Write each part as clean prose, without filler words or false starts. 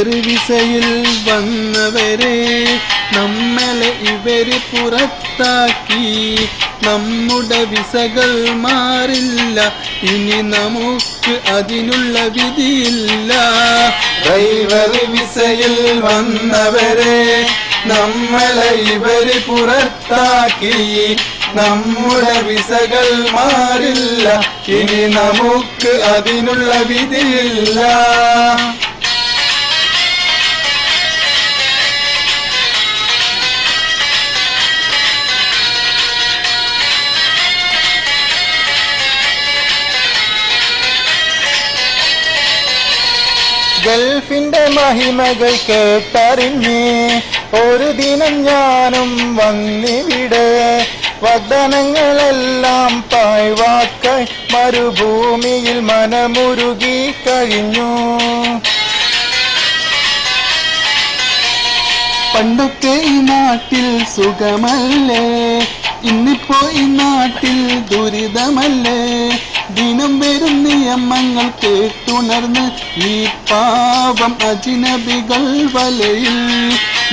Driver വിസയിൽ വന്നവരെ നമ്മളെ ഇവര് പുറത്താക്കി. നമ്മുടെ വിസകൾ മാറില്ല, ഇനി നമുക്ക് അതിനുള്ള വിധിയില്ല. ഡ്രൈവർ വിസയിൽ വന്നവരെ നമ്മളെ ഇവര് പുറത്താക്കി. നമ്മുടെ വിസകൾ മാറില്ല, ഇനി നമുക്ക് അതിനുള്ള വിധിയില്ല. ഗൾഫിന്റെ മഹിമകൾ കേട്ടറിഞ്ഞ് ഒരു ദിനം ഞാനും വന്നിവിടെ. വാഗ്ദാനങ്ങളെല്ലാം പാഴ്വാക്കായി മരുഭൂമിയിൽ മനമുരുകി കഴിഞ്ഞു. പണ്ടൊക്കെ ഈ നാട്ടിൽ സുഖമല്ലേ, ഇന്നിപ്പോ ഈ നാട്ടിൽ ദുരിതമല്ലേ. ദിനം വരും നിയമങ്ങൾ കേട്ടുണർന്ന് ഈ പാവം അജ്നബികൾ വലയിൽ.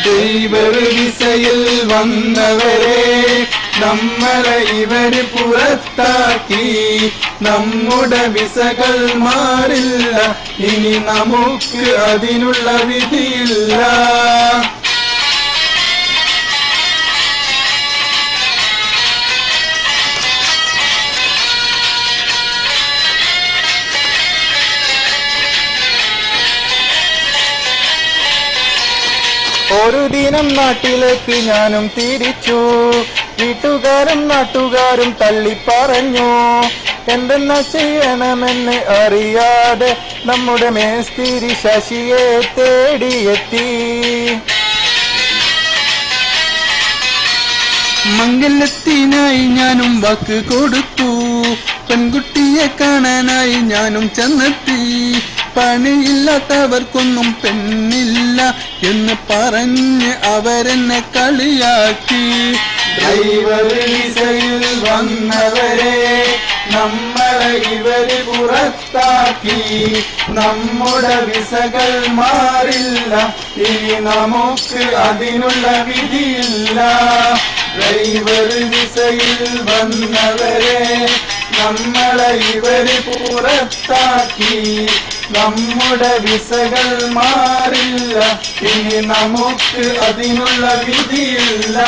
ഡ്രൈവർ വിസയിൽ വന്നവരെ നമ്മളെ ഇവര് പുറത്താക്കി. നമ്മുടെ വിസകൾ മാറില്ല, ഇനി നമുക്ക് അതിനുള്ള വിധിയില്ല. ഒരു ദിനം നാട്ടിലേക്ക് ഞാനും തിരിച്ചു. വീട്ടുകാരും നാട്ടുകാരും തള്ളിപ്പറഞ്ഞു. എന്തെന്നാ ചെയ്യണമെന്ന് അറിയാതെ നമ്മുടെ മേസ്തിരി ശശിയെ തേടിയെത്തി. മംഗലത്തിനായി ഞാനും വാക്ക് കൊടുത്തു. പെൺകുട്ടിയെ കാണാനായി ഞാനും ചെന്നെത്തി. പണിയില്ലാത്തവർക്കൊന്നും പെണ്ണില്ല എന്ന് പറഞ്ഞ് അവരെന്നെ കളിയാക്കി. ഡ്രൈവർ വിസയിൽ വന്നവരെ നമ്മളെ ഇവര് പുറത്താക്കി. നമ്മുടെ വിസകൾ മാറില്ല, ഇനി നമുക്ക് അതിനുള്ള വിധിയില്ല. ഡ്രൈവർ വിസയിൽ വന്നവരെ നമ്മളെ ഇവര് പുറത്താക്കി. നമ്മുടെ വിസകൾ മാറില്ല, ഇനി നമുക്ക് അതിനുള്ള വിധിയില്ല.